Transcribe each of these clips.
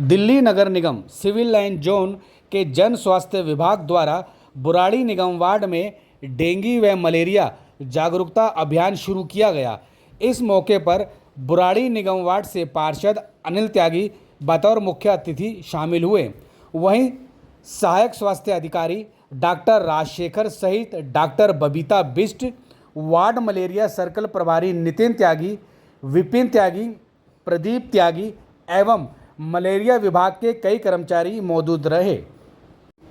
दिल्ली नगर निगम civil line zone के जन स्वास्थ्य विभाग द्वारा बुराड़ी निगम वार्ड में डेंगू व मलेरिया जागरूकता अभियान शुरू किया गया। इस मौके पर बुराड़ी निगम वार्ड से पार्षद अनिल त्यागी बतौर मुख्य अतिथि शामिल हुए। वहीं सहायक स्वास्थ्य अधिकारी डॉक्टर राजशेखर सहित doctor Babita Bisht, ward malaria circle प्रभारी नितिन त्यागी, विपिन त्यागी, प्रदीप त्यागी एवं मलेरिया विभाग के कई कर्मचारी मौजूद रहे।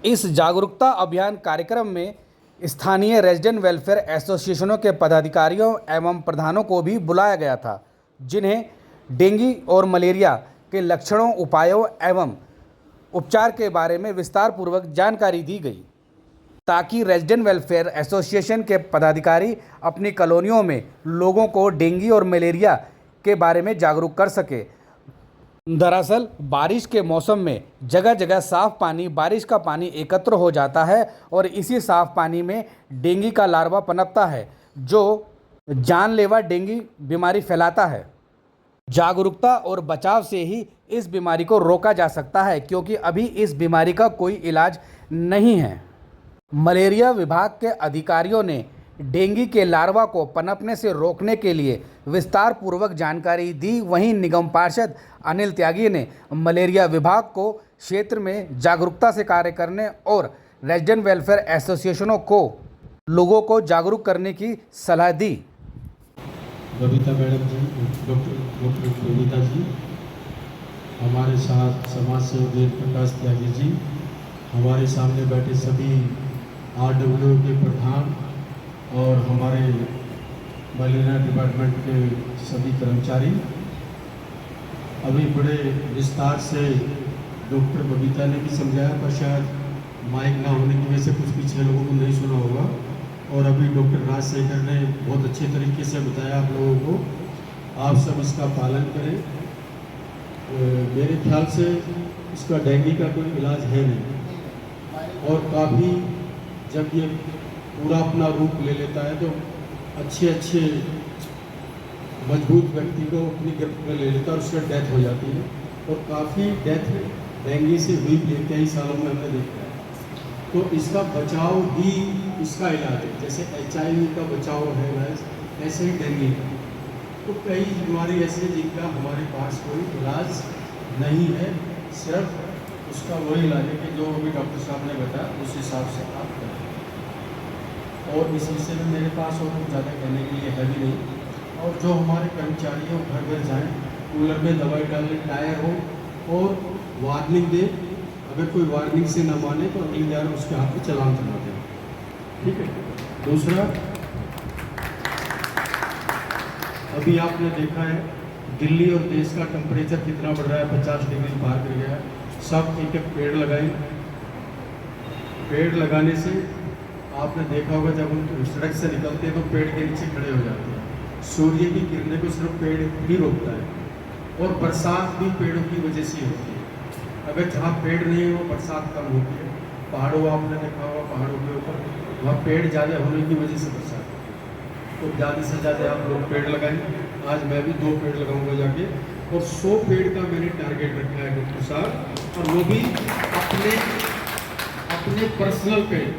इस जागरूकता अभियान कार्यक्रम में स्थानीय रेजिडेंट वेलफेयर एसोसिएशनों के पदाधिकारियों एवं प्रधानों को भी बुलाया गया था, जिन्हें डेंगू और मलेरिया के लक्षणों, उपायों एवं उपचार के बारे में विस्तार पूर्वक जानकारी दी गई, ताकि रेजिडेंट वेलफेयर एसोसिएशन के पदाधिकारी अपनी कॉलोनियों में लोगों को डेंगू और मलेरिया के बारे में जागरूक कर सके। दरअसल बारिश के मौसम में जगह जगह साफ पानी, बारिश का पानी एकत्र हो जाता है और इसी साफ पानी में डेंगू का लार्वा पनपता है, जो जानलेवा डेंगू बीमारी फैलाता है। जागरूकता और बचाव से ही इस बीमारी को रोका जा सकता है, क्योंकि अभी इस बीमारी का कोई इलाज नहीं है। मलेरिया विभाग के अधिकारियों ने डेंगू के लार्वा को पनपने से रोकने के लिए विस्तार पूर्वक जानकारी दी। वहीं निगम पार्षद अनिल त्यागी ने मलेरिया विभाग को क्षेत्र में जागरूकता से कार्य करने और रेजिडेंट वेलफेयर एसोसिएशनों को लोगों को जागरूक करने की सलाह दी। बबीता मैडम जी, डॉक्टर बबीता जी, हमारे साथ समाज सेवक वेद प्रकाश त्यागी जी, हमारे सामने बैठे सभी RWO के प्रधान और हमारे मलेरिया डिपार्टमेंट के सभी कर्मचारी। अभी बड़े विस्तार से डॉक्टर बबीता ने भी समझाया, पर शायद माइक ना होने की वजह से कुछ पीछे लोगों को नहीं सुना होगा। और अभी डॉक्टर राजशेखर ने बहुत अच्छे तरीके से बताया आप लोगों को। आप सब इसका पालन करें। मेरे ख्याल से इसका डेंगू का कोई इलाज है नहीं, और काफ़ी जब ये पूरा अपना रूप ले लेता है तो अच्छे मजबूत व्यक्ति को अपनी गिरफ्त में ले लेता है और उसका डेथ हो जाती है। और काफ़ी डेथ डेंगू से हुई भी कई सालों में हमने देखा है। तो इसका बचाव ही इसका इलाज है। जैसे HIV का बचाव है, ऐसे ही डेंगू का। तो कई बीमारी ऐसी है जिनका हमारे पास कोई इलाज नहीं है, सिर्फ उसका वही इलाज है कि जो अभी डॉक्टर साहब ने बताया उस हिसाब से आप करें। और इस विषय में मेरे पास और कुछ ज़्यादा कहने के लिए है भी नहीं। और जो हमारे कर्मचारी हो घर घर जाएँ, कूलर में दवाई डालें, टायर हो और वार्निंग दें। अगर कोई वार्निंग से न माने तो अगली बार उसके हाथ पे चालान करवा दें, ठीक है। दूसरा, अभी आपने देखा है दिल्ली और देश का टेम्परेचर कितना बढ़ रहा है, 50 डिग्री पार कर गया है। सब एक एक पेड़ लगाएं। पेड़ लगाने से आपने देखा होगा जब हम सड़क से निकलते हैं तो पेड़ के नीचे खड़े हो जाते हैं। सूर्य की किरणें को सिर्फ पेड़ ही रोकता है, और बरसात भी पेड़ों की वजह से होती है। अगर जहाँ पेड़ नहीं है वो बरसात कम होती है। पहाड़ों आपने देखा होगा, पहाड़ों के ऊपर वहाँ पेड़ ज़्यादा होने की वजह से बरसात होती है। तो ज़्यादा से ज़्यादा आप लोग पेड़ लगाएं। आज मैं भी 2 पेड़ लगाऊंगा जाके, और 100 पेड़ का मैंने टारगेट रखा है डॉक्टर साहब। और वो भी अपने पर्सनल पेड़,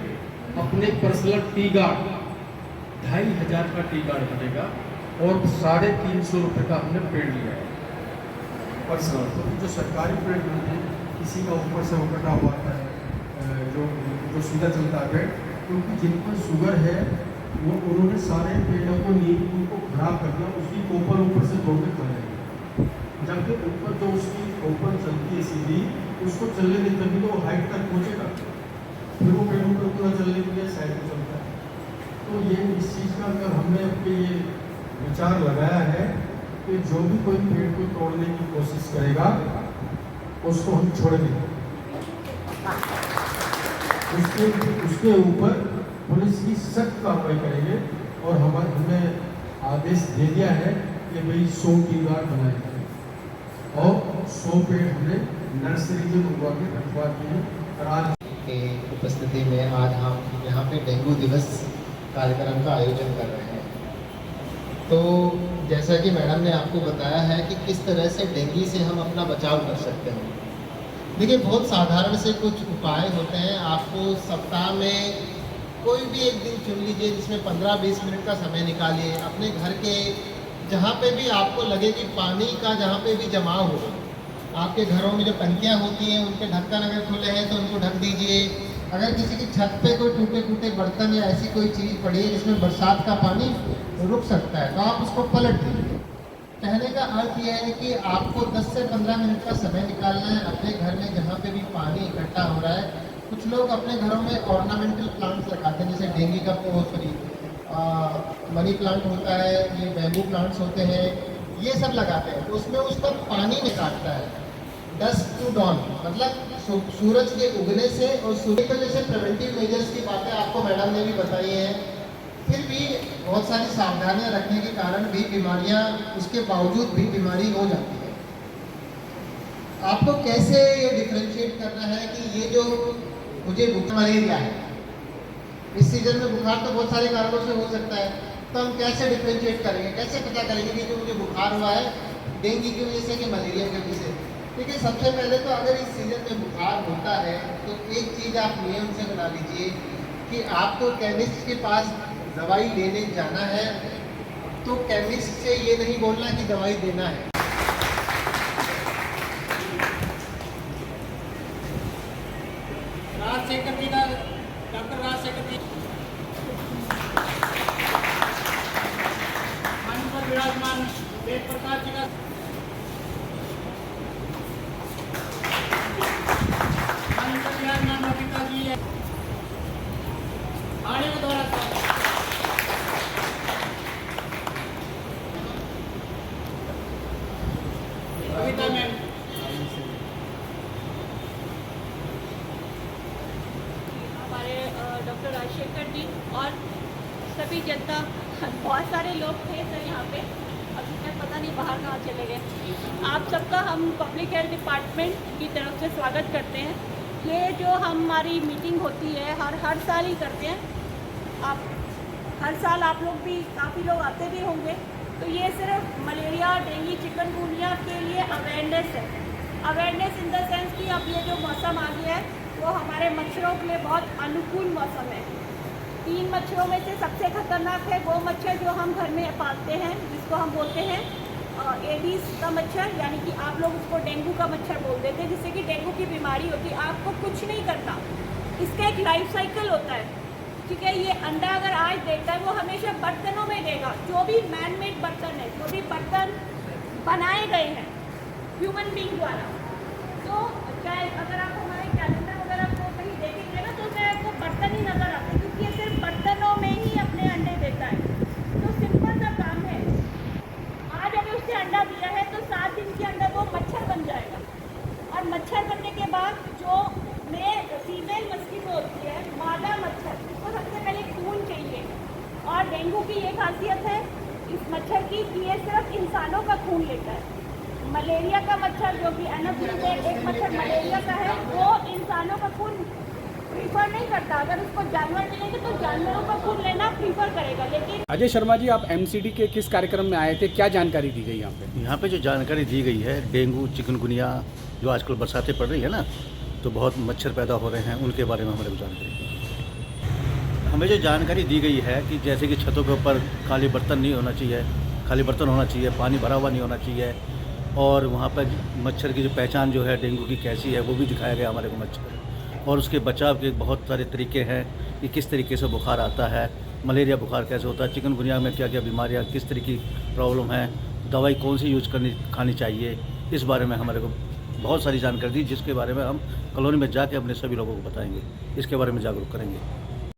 अपने पर्सनल टी गार्ड, 2500 का टी गार्ड बनेगा, और 350 रुपये का हमने पेड़ लिया है पर्सनल। तो जो सरकारी पेड़ मिलते हैं, किसी का ऊपर से वो कटा हुआ है, जो सीधा चलता है पेड़, क्योंकि जिन पर शुगर है वो उन्होंने सारे पेड़ों को नींबू को खराब कर दिया, उसकी कोपर ऊपर से तोड़ के खा जाएंगे। जबकि ऊपर जो उसकी कोपर चलती है सीधी, उसको चलने देते तभी तो वो हाइट तक पहुँचेगा, फिर वो पेड़ों पर पूरा चलने के लिए साइड पर चलता है। तो ये इस चीज़ का अगर हमने अपने ये विचार लगाया है कि जो भी कोई पेड़ को तोड़ने की कोशिश करेगा उसको हम छोड़ देंगे, उसके ऊपर पुलिस की सख्त कार्रवाई करेंगे। और हमने आदेश दे दिया है कि भाई 100 टी गार्ड बनाए जाए, और 100 पेड़ हमने नर्सरी में उगवा के रखवा दिए। और आज की उपस्थिति में आज हम यहाँ पे डेंगू दिवस कार्यक्रम का आयोजन कर रहे हैं। तो जैसा कि मैडम ने आपको बताया है कि किस तरह से डेंगू से हम अपना बचाव कर सकते हैं, देखिए, बहुत साधारण से कुछ उपाय होते हैं। आपको सप्ताह में कोई भी एक दिन चुन लीजिए जिसमें 15-20 मिनट का समय निकालिए। अपने घर के जहाँ पे भी आपको लगे कि पानी का जहाँ पे भी जमाव हो, आपके घरों में जो टंकियाँ होती हैं उनके ढक्कन अगर खुले हैं तो उनको ढक दीजिए। अगर किसी की छत पे कोई टूटे फूटे बर्तन या ऐसी कोई चीज़ पड़ी है जिसमें बरसात का पानी रुक सकता है तो आप उसको पलट दीजिए। कहने का अर्थ यह है कि आपको 10 से 15 मिनट का समय निकालना है अपने घर में जहाँ पे भी पानी इकट्ठा हो रहा है। कुछ लोग अपने घरों में ऑर्नामेंटल प्लांट्स लगाते हैं, जैसे डेंगी का मनी प्लांट होता है, ये बैम्बू प्लांट्स होते हैं, ये सब लगाते हैं। तो उसमें उसका पानी निकालता है डस्ट टू डॉन, मतलब सूरज के उगने से और सूर्य के जैसे प्रिवेंटिव मेजर्स की बातें आपको मैडम ने भी बताई हैं। फिर भी बहुत सारी सावधानियां रखने के कारण भी बीमारियां, उसके बावजूद भी बीमारी हो जाती है। आपको कैसे ये डिफ्रेंशिएट करना है कि ये जो मुझे मलेरिया है, इस सीजन में बुखार तो बहुत सारे कारणों से हो सकता है, तो हम कैसे डिफ्रेंशिएट करेंगे, कैसे पता करेंगे कि जो मुझे बुखार हुआ है डेंगू की वजह से कि मलेरिया की वजह से। देखिए, सबसे पहले तो अगर इस सीजन में बुखार होता है तो एक चीज़ आप नियम से बना लीजिए कि आपको केमिस्ट के पास दवाई लेने जाना है तो केमिस्ट से ये नहीं बोलना कि दवाई देना है। डॉक्टर राज सेकरती मंच पर विराजमान वेद प्रकाश जी का मंच पर विराजमान बबीता जी है आने को द्वारा बबीता मैम डॉक्टर राजशेखर जी और सभी जनता, बहुत सारे लोग थे सर यहाँ पे, अभी तक पता नहीं बाहर कहाँ चले गए। आप सबका हम पब्लिक हेल्थ डिपार्टमेंट की तरफ से स्वागत करते हैं। ये जो हमारी मीटिंग होती है हर साल ही करते हैं। आप हर साल आप लोग भी काफ़ी लोग आते भी होंगे। तो ये सिर्फ मलेरिया, डेंगू, चिकनगुनिया के लिए अवेयरनेस है। अवेयरनेस इन द सेंस कि अब ये जो मौसम आ गया है वो हमारे मच्छरों के लिए बहुत अनुकूल मौसम है। 3 मच्छरों में से सबसे खतरनाक है वो मच्छर जो हम घर में पालते हैं, जिसको हम बोलते हैं एडीज का मच्छर, यानी कि आप लोग उसको डेंगू का मच्छर बोल देते हैं, जिससे कि डेंगू की बीमारी होती है। आपको कुछ नहीं करता, इसका एक लाइफ साइकिल होता है, ठीक है। ये अंडा अगर आज देता है वो हमेशा बर्तनों में देगा, जो भी मैन मेड बर्तन है, जो भी बर्तन बनाए गए हैं ह्यूमन बींग द्वारा। तो चाहे अगर आप हमारे कैलेंडर वगैरह को कहीं देखेंगे ना तो उसमें आपको बर्तन ही नज़र आते हैं, क्योंकि ये सिर्फ बर्तनों में ही अपने अंडे देता है। तो सिंपल सा काम है, आज अगर उसने अंडा दिया है तो 7 दिन के अंदर वो मच्छर बन जाएगा, और मच्छर बनने के बाद जो फीमेल मस्किटो होती है, मादा मच्छर, उसको सबसे पहले खून चाहिए। और डेंगू की ये खासियत है इस मच्छर की कि ये सिर्फ इंसानों का खून लेता है। मलेरिया का मच्छर जो कि एनोफिलिस एक मच्छर मलेरिया का है, वो इंसानों का खून प्रीफर नहीं करता। अगर उसको जानवर मिलेंगे तो जानवरों का खून लेना प्रीफर करेगा। लेकिन अजय शर्मा जी, आप एमसीडी के किस कार्यक्रम में आए थे, क्या जानकारी दी गई यहाँ पे? यहाँ पे जो जानकारी दी गई है, डेंगू, चिकनगुनिया, जो आजकल बरसातें पड़ रही है ना, तो बहुत मच्छर पैदा हो रहे हैं, उनके बारे में हमारे को जानकारी दी। हमें जो जानकारी दी गई है कि जैसे कि छतों के ऊपर खाली बर्तन नहीं होना चाहिए, खाली बर्तन होना चाहिए, पानी भरा हुआ नहीं होना चाहिए, और वहाँ पर मच्छर की जो पहचान जो है डेंगू की कैसी है वो भी दिखाया गया हमारे को मच्छर, और उसके बचाव के बहुत सारे तरीके हैं कि किस तरीके से बुखार आता है, मलेरिया बुखार कैसे होता है, चिकनगुनिया में क्या क्या बीमारियाँ, किस तरह की प्रॉब्लम है, दवाई कौन सी यूज खानी चाहिए, इस बारे में हमारे को बहुत सारी जानकारी दी, जिसके बारे में हम कॉलोनी में जाके अपने सभी लोगों को बताएंगे, इसके बारे में जागरूक करेंगे।